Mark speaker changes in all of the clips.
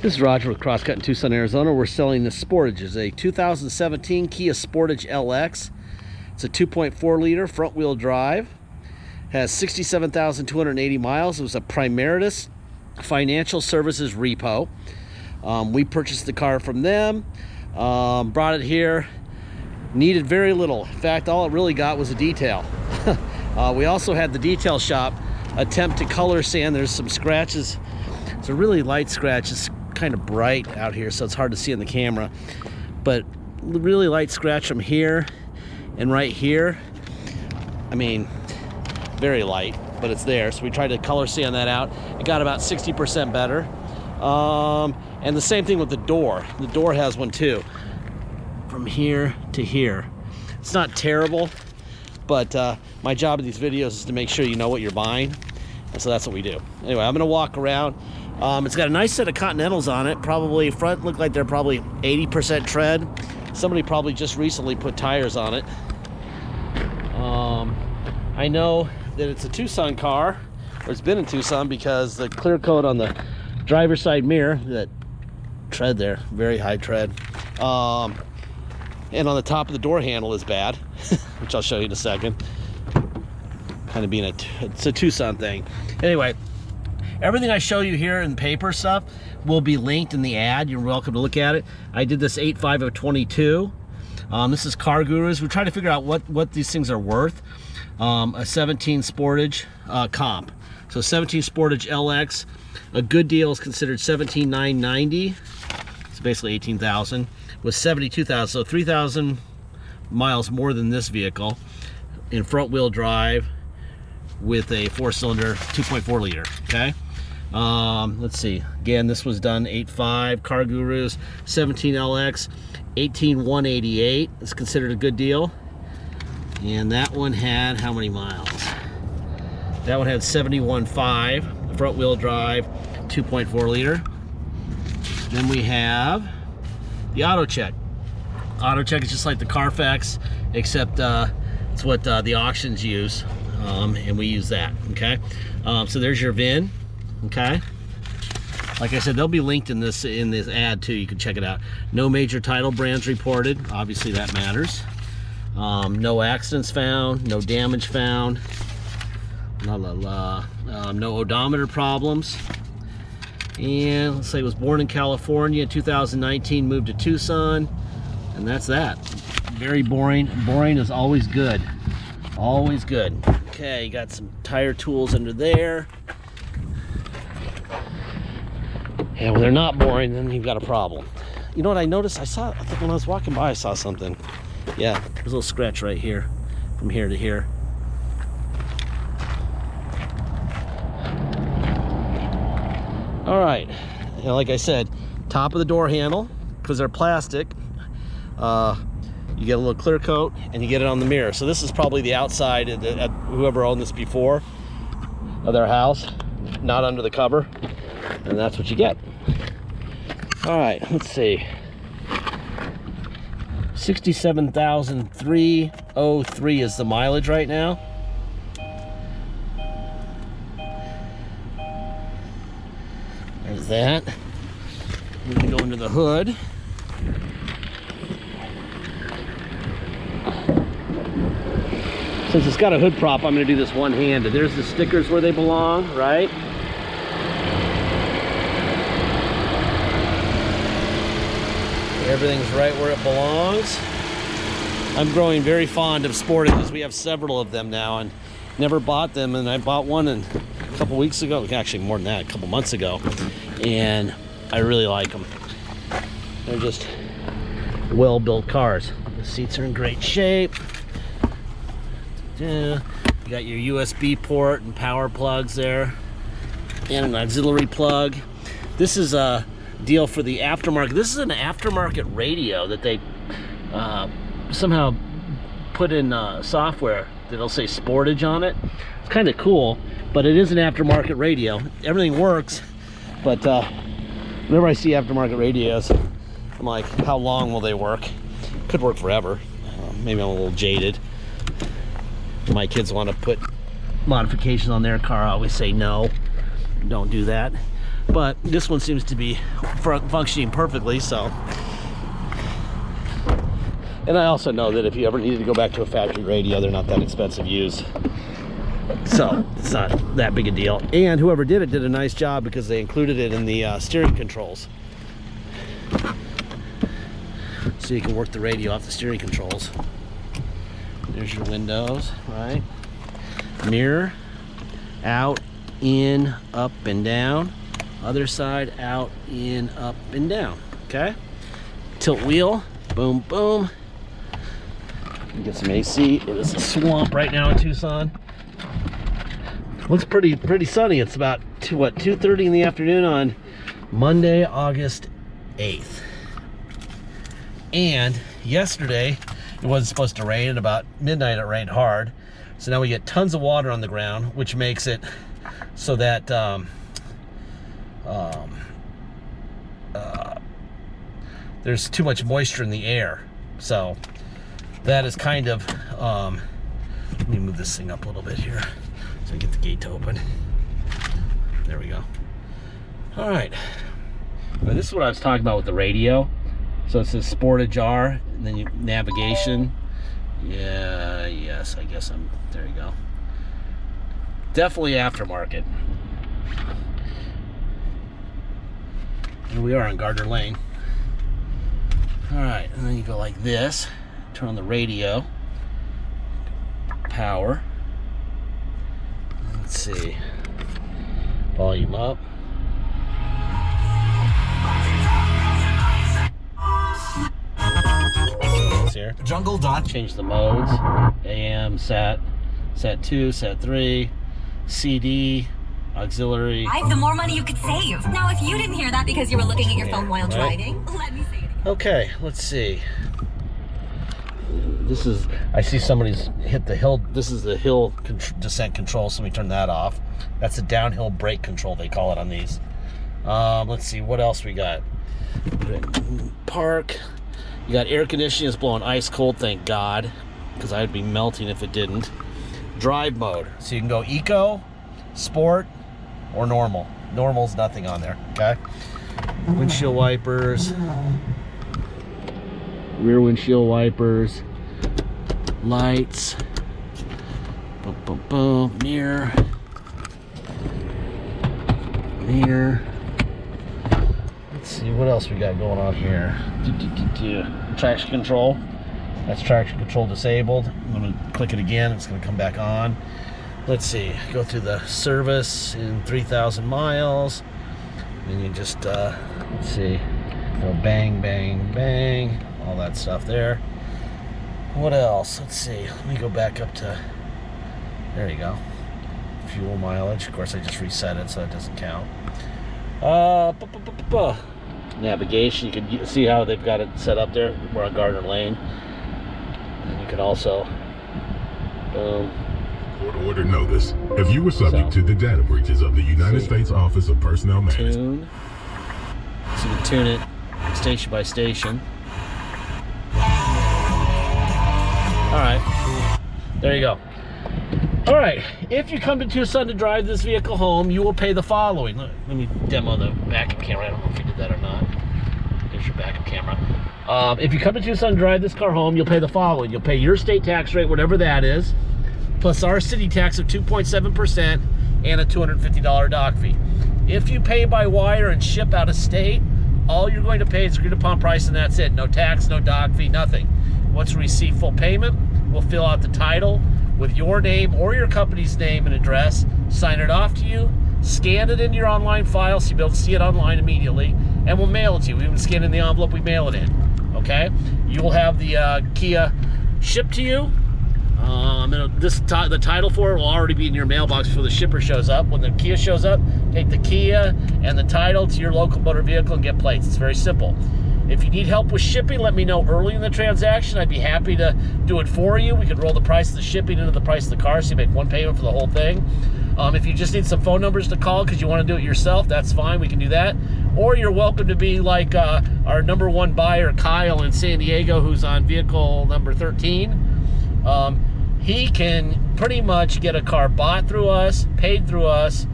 Speaker 1: This is Roger with Crosscut in Tucson, Arizona. We're selling the Sportage. It's a 2017 Kia Sportage LX. It's a 2.4 liter front wheel drive. Has 67,280 miles. It was a Primeritas Financial Services repo. We purchased the car from them, brought it here, needed very little. In fact, all it really got was a detail. We also had the detail shop attempt to color sand. There's some scratches. It's a really light scratch. It's kind of bright out here, so it's hard to see in the camera, but really light scratch from here and right here. I mean, very light, but it's there. So we tried to color sand that out. It got about 60% better. And the same thing with the door. The door has one too, from here to here. It's not terrible, but my job in these videos is to make sure you know what you're buying, and so that's what we do. Anyway, I'm gonna walk around. It's got a nice set of Continentals on it. Probably front look like they're probably 80% tread. Somebody probably just recently put tires on it. I know that it's a Tucson car, or it's been in Tucson, because the clear coat on the driver's side mirror, that tread there, very high tread, and on the top of the door handle is bad, which I'll show you in a second. Kind of being it's a Tucson thing. Anyway, everything I show you here in paper stuff will be linked in the ad. You're welcome to look at it. I did this 8.5 of 22. This is Car Gurus. We're trying to figure out what these things are worth. A 17 Sportage comp. So 17 Sportage LX. A good deal is considered 17,990. It's basically 18,000 with 72,000. So 3,000 miles more than this vehicle in front wheel drive with a 4-cylinder 2.4 liter. Okay. Let's see. Again, this was done 8.5 Car Gurus. 17 LX 18,188. It's considered a good deal. And that one had how many miles? That one had 71.5 front wheel drive 2.4 liter. Then we have the Auto Check. Auto Check is just like the Carfax, except it's what the auctions use, and we use that. Okay, so there's your VIN. Okay, like I said, they'll be linked in this ad too. You can check it out. No major title brands reported. Obviously that matters. No accidents found. No damage found. No odometer problems. And let's say it was born in California in 2019, moved to Tucson, and that's that. Very boring. Boring is always good. Always good. Okay, you got some tire tools under there. Yeah, when they're not boring, then you've got a problem. You know what I noticed? I think when I was walking by, I saw something. Yeah, there's a little scratch right here, from here to here. All right, you know, like I said, top of the door handle, because they're plastic, you get a little clear coat and you get it on the mirror. So this is probably the outside at whoever owned this before of their house, not under the cover, and that's what you get. All right, let's see. 67,303 is the mileage right now. There's that. We can go into the hood. Since it's got a hood prop, I'm going to do this one-handed. There's the stickers where they belong, right? Everything's right where it belongs. I'm growing very fond of Sportages. We have several of them now and never bought them, and I bought one a couple weeks ago, actually more than that, a couple months ago, and I really like them. They're just well-built cars. The seats are in great shape. You got your USB port and power plugs there, and an auxiliary plug. This is a deal for the aftermarket. This is an aftermarket radio that they somehow put in software that'll say Sportage on it. It's kind of cool, but it is an aftermarket radio. Everything works, but whenever I see aftermarket radios, I'm like, how long will they work? Could work forever. Maybe I'm a little jaded. My kids want to put modifications on their car. I always say no, don't do that. but this one seems to be functioning perfectly. So, and I also know that if you ever needed to go back to a factory radio, they're not that expensive used, so it's not that big a deal. And whoever did it did a nice job because they included it in the steering controls, so you can work the radio off the steering controls. There's your windows, right? Mirror, out, in, up and down. Other side, out, in, up and down. Okay? Tilt wheel, boom, boom. Get some AC. It is a swamp right now in Tucson. Looks pretty sunny. It's about 2:30 in the afternoon on Monday, August 8th. And yesterday it wasn't supposed to rain, and about midnight it rained hard. So now we get tons of water on the ground, which makes it so that there's too much moisture in the air. So that is kind of, let me move this thing up a little bit here so I get the gate to open. There we go. All right. Now, this is what I was talking about with the radio. So it says Sportage R, and then navigation. Yeah, yes, I guess there you go. Definitely aftermarket. Here we are on Gardner Lane. All right, and then you go like this. Turn on the radio. Power. Let's see. Volume up. Here.
Speaker 2: Jungle dot.
Speaker 1: Change the modes. AM, SAT 2, SAT 3, CD, auxiliary.
Speaker 3: I have the more money you could save. Now, if you didn't hear that because you were looking at your phone while driving, let me say it again.
Speaker 1: Okay, let's see. This is, I see somebody's hit the hill. This is the hill descent control, so let me turn that off. That's the downhill brake control, they call it on these. Let's see, what else we got? Park. You got air conditioning. It's blowing ice cold, thank God, because I'd be melting if it didn't. Drive mode, so you can go eco, sport, or normal. Normal's nothing on there, okay? Windshield wipers, rear windshield wipers, lights, boom, boom, boom, mirror, Let's see what else we got going on here. Traction control. That's traction control disabled. I'm going to click it again. It's going to come back on. Let's see. Go through the service in 3,000 miles. And you just, let's see. Go bang, bang, bang. All that stuff there. What else? Let's see. Let me go back up to, there you go. Fuel mileage. Of course, I just reset it, so that doesn't count. Navigation, you can see how they've got it set up there. We're on Gardner Lane. And you can also, boom.
Speaker 4: Court order notice. If you were subject to the data breaches of the United States Office of Personnel Management.
Speaker 1: Tune. So you can tune it station by station. All right, there you go. All right, if you come to Tucson to drive this vehicle home, you will pay the following. Let me demo the backup camera. I don't know if you did that or not. There's your backup camera. If you come to Tucson to drive this car home, you'll pay the following. You'll pay your state tax rate, whatever that is, plus our city tax of 2.7% and a $250 dock fee. If you pay by wire and ship out of state, all you're going to pay is agreed upon price, and that's it. No tax, no dock fee, nothing. Once we receive full payment, we'll fill out the title with your name or your company's name and address, sign it off to you, scan it into your online file so you'll be able to see it online immediately, and we'll mail it to you. We even scan in the envelope, we mail it in, okay? You will have the Kia shipped to you. The title for it will already be in your mailbox before the shipper shows up. When the Kia shows up, take the Kia and the title to your local motor vehicle and get plates. It's very simple. If you need help with shipping, let me know early in the transaction. I'd be happy to do it for you. We could roll the price of the shipping into the price of the car so you make one payment for the whole thing. If you just need some phone numbers to call because you want to do it yourself, that's fine. We can do that. Or you're welcome to be like our #1 buyer, Kyle in San Diego, who's on vehicle number 13. He can pretty much get a car bought through us, paid through us,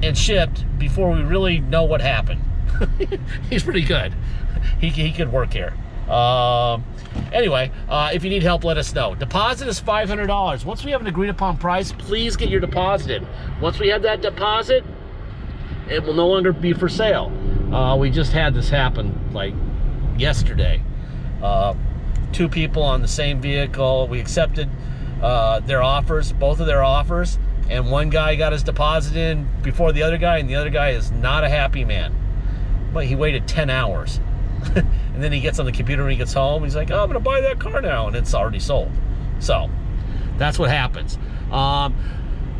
Speaker 1: and shipped before we really know what happened. He's pretty good. He could work here. Anyway, if you need help, let us know. Deposit is $500. Once we have an agreed upon price, please get your deposit in. Once we have that deposit, it will no longer be for sale. We just had this happen like yesterday. 2 people on the same vehicle. We accepted their offers, both of their offers, and one guy got his deposit in before the other guy, and the other guy is not a happy man. But he waited 10 hours. And then he gets on the computer when he gets home. He's like, oh, I'm gonna buy that car now, and it's already sold. So that's what happens.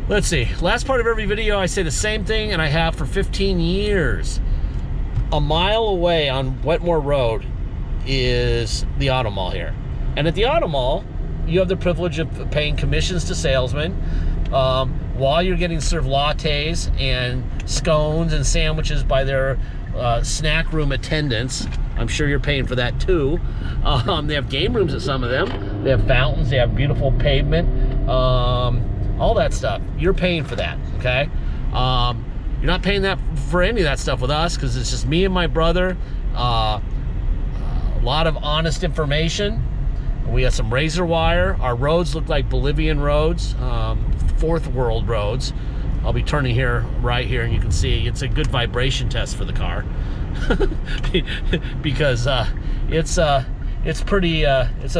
Speaker 1: Let's see, last part of every video I say the same thing, and I have for 15 years. A mile away on Wetmore Road is the auto mall here. And at the auto mall, you have the privilege of paying commissions to salesmen while you're getting served lattes and scones and sandwiches by their snack room attendants. I'm sure you're paying for that too. They have game rooms at some of them. They have fountains, they have beautiful pavement, all that stuff. You're paying for that, okay? You're not paying that for any of that stuff with us, because it's just me and my brother. A lot of honest information. We have some razor wire. Our roads look like Bolivian roads, fourth world roads. I'll be turning here, right here, and you can see it's a good vibration test for the car. Because it's a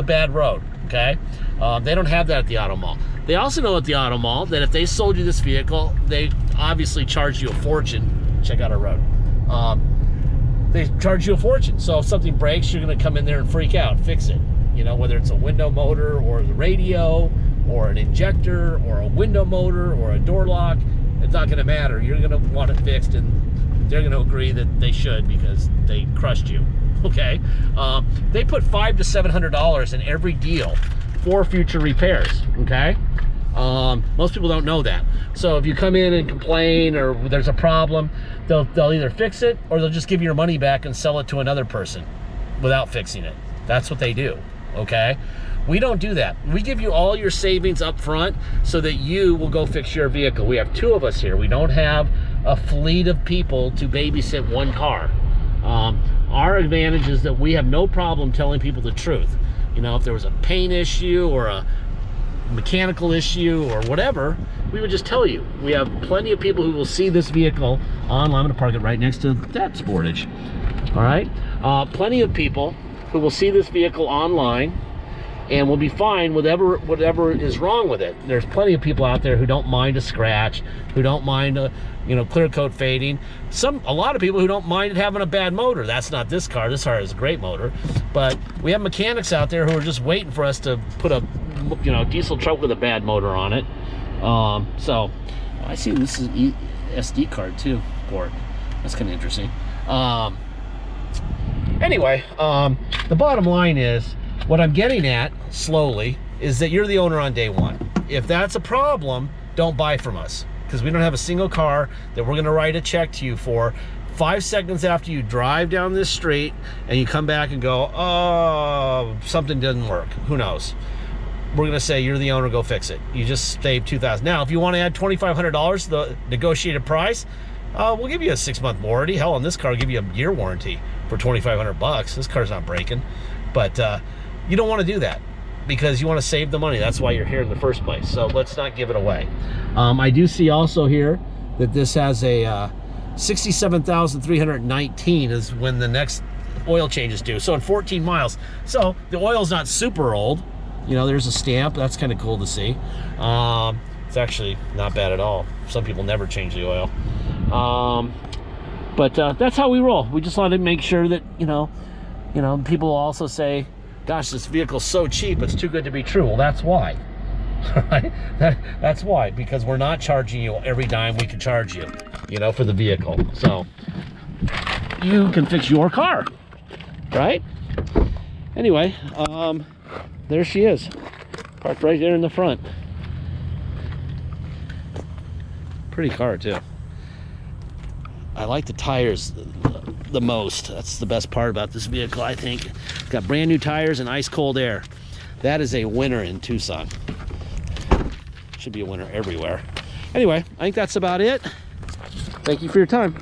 Speaker 1: bad road, okay? They don't have that at the auto mall. They also know at the auto mall that if they sold you this vehicle, they obviously charge you a fortune. Check out our road. They charge you a fortune. So if something breaks, you're gonna come in there and freak out, fix it. You know, whether it's a window motor or the radio or an injector or a window motor or a door lock, it's not gonna matter. You're gonna want it fixed, and they're gonna agree that they should because they crushed you, okay? They put $500 to $700 in every deal for future repairs, okay? Most people don't know that. So if you come in and complain or there's a problem, they'll either fix it or they'll just give you your money back and sell it to another person without fixing it. That's what they do, okay? We don't do that. We give you all your savings up front so that you will go fix your vehicle. We have 2 of us here. We don't have a fleet of people to babysit one car. Our advantage is that we have no problem telling people the truth. You know, if there was a paint issue or a mechanical issue or whatever, we would just tell you. We have plenty of people who will see this vehicle online. I'm gonna park it right next to that Sportage. All right, plenty of people who will see this vehicle online and will be fine with whatever is wrong with it. There's plenty of people out there who don't mind a scratch, who don't mind a clear coat fading. A lot of people who don't mind it having a bad motor. That's not this car. This car has a great motor. But we have mechanics out there who are just waiting for us to put a diesel truck with a bad motor on it. So I see this is SD card too, port. That's kind of interesting. Anyway, the bottom line is, what I'm getting at, slowly, is that you're the owner on day one. If that's a problem, don't buy from us, because we don't have a single car that we're gonna write a check to you for 5 seconds after you drive down this street and you come back and go, oh, something didn't work, who knows. We're gonna say, you're the owner, go fix it. You just saved $2,000. Now, if you wanna add $2,500 to the negotiated price, we'll give you a 6-month warranty. Hell, on this car, I'll give you a year warranty for $2,500. This car's not breaking. But you don't want to do that because you want to save the money. That's why you're here in the first place. So let's not give it away. I do see also here that this has a 67,319 is when the next oil change is due. So in 14 miles. So the oil's not super old. You know, there's a stamp. That's kind of cool to see. It's actually not bad at all. Some people never change the oil. But that's how we roll. We just want to make sure that, people also say, gosh, this vehicle's so cheap, it's too good to be true. Well, that's why. Right? That's why, because we're not charging you every dime we can charge you, for the vehicle. So you can fix your car, right? Anyway, there she is, parked right there in the front. Pretty car too. I like the tires the most. That's the best part about this vehicle, I think. It's got brand new tires and ice cold air. That is a winner in Tucson. Should be a winner everywhere. Anyway, I think that's about it. Thank you for your time.